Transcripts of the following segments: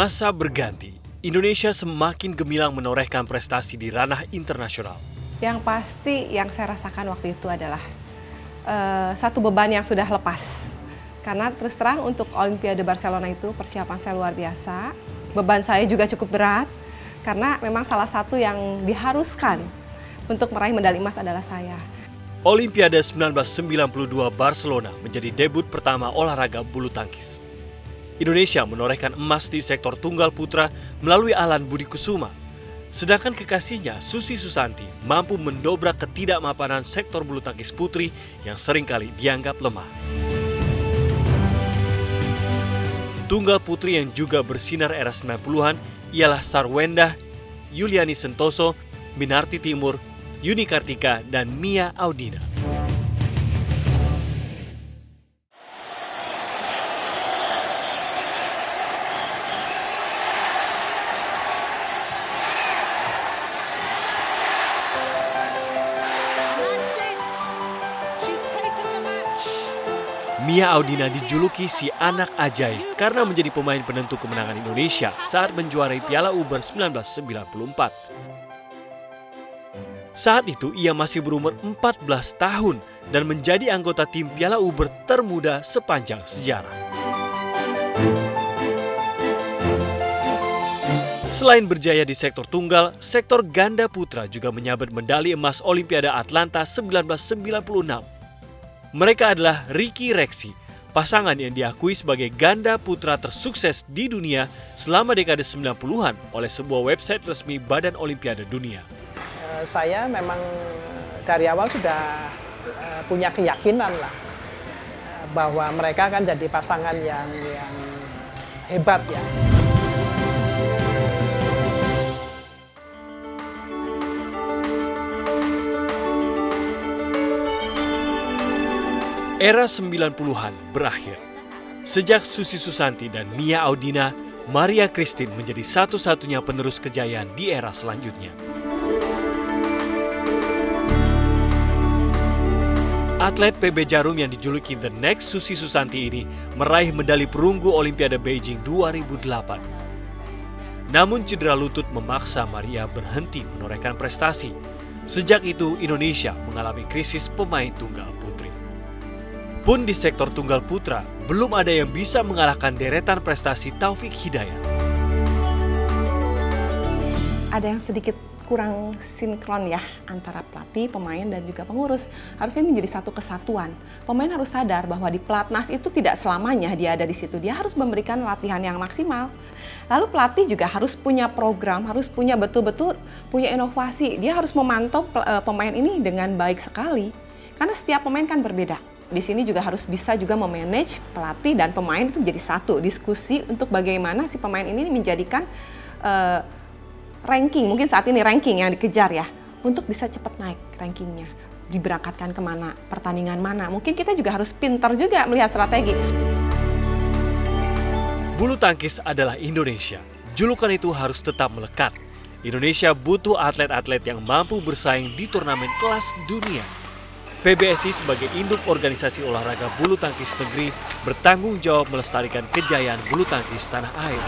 Masa berganti, Indonesia semakin gemilang menorehkan prestasi di ranah internasional. Yang pasti yang saya rasakan waktu itu adalah satu beban yang sudah lepas. Karena terus terang untuk Olimpiade Barcelona itu persiapan saya luar biasa. Beban saya juga cukup berat karena memang salah satu yang diharuskan untuk meraih medali emas adalah saya. Olimpiade 1992 Barcelona menjadi debut pertama olahraga bulu tangkis. Indonesia menorehkan emas di sektor tunggal putra melalui Alan Budi Kusuma. Sedangkan kekasihnya, Susi Susanti, mampu mendobrak ketidakmapanan sektor bulu tangkis putri yang seringkali dianggap lemah. Tunggal putri yang juga bersinar era 90-an ialah Sarwenda, Yuliani Sentoso, Minarti Timur, Yuni Kartika, dan Mia Audina. Mia Audina dijuluki si anak ajaib karena menjadi pemain penentu kemenangan Indonesia saat menjuarai Piala Uber 1994. Saat itu ia masih berumur 14 tahun dan menjadi anggota tim Piala Uber termuda sepanjang sejarah. Selain berjaya di sektor tunggal, sektor ganda putra juga menyabet medali emas Olimpiade Atlanta 1996. Mereka adalah Ricky Rexi, pasangan yang diakui sebagai ganda putra tersukses di dunia selama dekade 90-an oleh sebuah website resmi Badan Olimpiade Dunia. Saya memang dari awal sudah punya keyakinan lah bahwa mereka akan jadi pasangan yang hebat ya. Era 90-an berakhir. Sejak Susi Susanti dan Mia Audina, Maria Christine menjadi satu-satunya penerus kejayaan di era selanjutnya. Atlet PB Jarum yang dijuluki The Next Susi Susanti ini meraih medali perunggu Olimpiade Beijing 2008. Namun cedera lutut memaksa Maria berhenti menorehkan prestasi. Sejak itu Indonesia mengalami krisis pemain tunggal putri. Pun di sektor tunggal putra, belum ada yang bisa mengalahkan deretan prestasi Taufik Hidayat. Ada yang sedikit kurang sinkron ya antara pelatih, pemain, dan juga pengurus. Harusnya menjadi satu kesatuan. Pemain harus sadar bahwa di pelatnas itu tidak selamanya dia ada di situ. Dia harus memberikan latihan yang maksimal. Lalu pelatih juga harus punya program, harus punya betul-betul punya inovasi. Dia harus memantau pemain ini dengan baik sekali. Karena setiap pemain kan berbeda. Di sini juga harus bisa juga memanage pelatih dan pemain itu jadi satu diskusi untuk bagaimana si pemain ini menjadikan ranking, mungkin saat ini ranking yang dikejar ya, untuk bisa cepat naik rankingnya, diberangkatkan kemana, pertandingan mana. Mungkin kita juga harus pintar juga melihat strategi. Bulu tangkis adalah Indonesia. Julukan itu harus tetap melekat. Indonesia butuh atlet-atlet yang mampu bersaing di turnamen kelas dunia. PBSI sebagai induk organisasi olahraga bulu tangkis negeri bertanggung jawab melestarikan kejayaan bulu tangkis tanah air.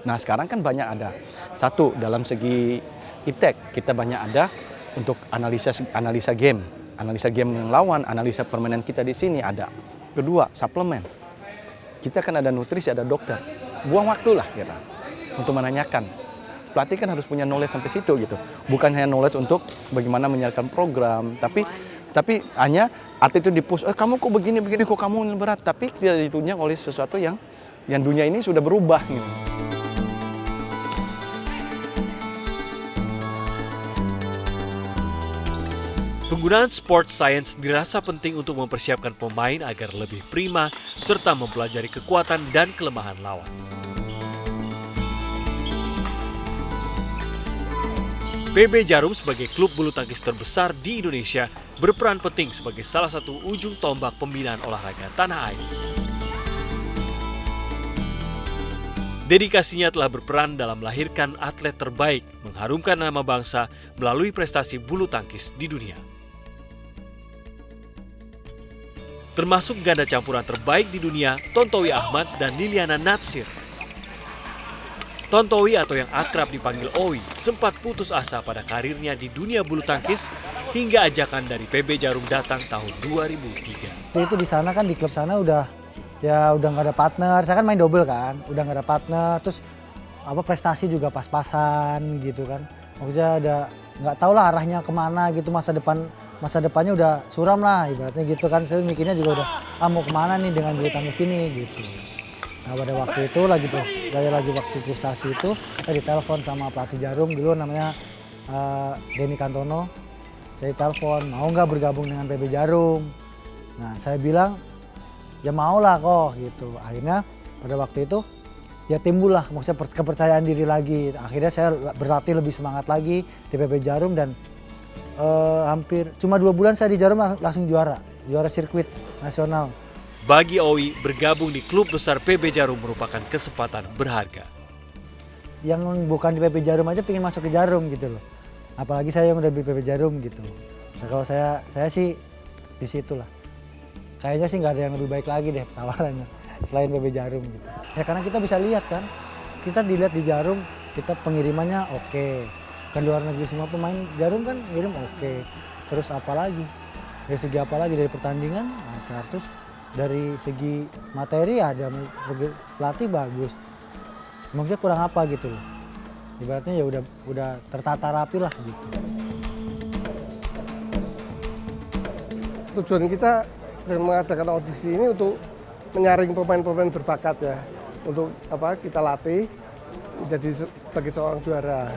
Nah sekarang kan banyak ada. Satu, dalam segi iptek kita banyak ada untuk analisa game yang lawan, analisa permainan kita di sini ada. Kedua, suplemen. Kita kan ada nutrisi, ada dokter. Buang waktu lah kita untuk menanyakan. Pelatih kan harus punya knowledge sampai situ gitu. Bukan hanya knowledge untuk bagaimana menjalankan program, tapi hanya atlet itu dipush, kamu kok begini, kok kamu berat, tapi tidak ditunjang oleh sesuatu yang dunia ini sudah berubah gitu. Penggunaan sport science dirasa penting untuk mempersiapkan pemain agar lebih prima serta mempelajari kekuatan dan kelemahan lawan. PB Jarum sebagai klub bulu tangkis terbesar di Indonesia berperan penting sebagai salah satu ujung tombak pembinaan olahraga tanah air. Dedikasinya telah berperan dalam melahirkan atlet terbaik, mengharumkan nama bangsa melalui prestasi bulu tangkis di dunia. termasuk ganda campuran terbaik di dunia Tontowi Ahmad dan Liliana Natsir. Tontowi atau yang akrab dipanggil Owi sempat putus asa pada karirnya di dunia bulu tangkis hingga ajakan dari PB Jarum datang tahun 2003. Itu di sana kan, di klub sana udah nggak ada partner. Saya kan main double kan, udah nggak ada partner. Terus prestasi juga pas-pasan gitu kan. Maksudnya ada nggak tahu lah arahnya kemana gitu, masa depannya udah suram lah ibaratnya gitu kan. Saya mikirnya juga udah mau kemana nih dengan bulu tangkis ini gitu. Nah pada waktu itu lagi waktu frustasi itu saya ditelepon sama pelatih Jarum dulu namanya Denny Kantono. Saya telepon mau nggak bergabung dengan PB Jarum. Nah saya bilang ya mau lah kok gitu. Akhirnya pada waktu itu ya timbul lah maksudnya kepercayaan diri lagi. Akhirnya saya berlatih lebih semangat lagi di PB Jarum dan hampir cuma 2 bulan saya di Jarum langsung juara sirkuit nasional. Bagi Owi, bergabung di klub besar PB Jarum merupakan kesempatan berharga. Yang bukan di PB Jarum aja pengen masuk ke Jarum gitu loh. Apalagi saya yang udah di PB Jarum gitu. Nah, kalau saya sih di situ lah. Kayaknya sih nggak ada yang lebih baik lagi deh tawarannya selain PB Jarum gitu. Ya karena kita bisa lihat kan, kita dilihat di Jarum, kita pengirimannya oke. Kan luar negeri semua pemain Jarum kan ngirim oke. Terus apa lagi? Dari segi apa lagi? Dari pertandingan lancar. Terus dari segi materi ada pelatih bagus. Maksudnya kurang apa gitu loh. Ibaratnya ya udah tertata rapi lah gitu. Tujuan kita dengan mengadakan audisi ini untuk menyaring pemain-pemain berbakat ya. Untuk kita latih menjadi sebagai seorang juara.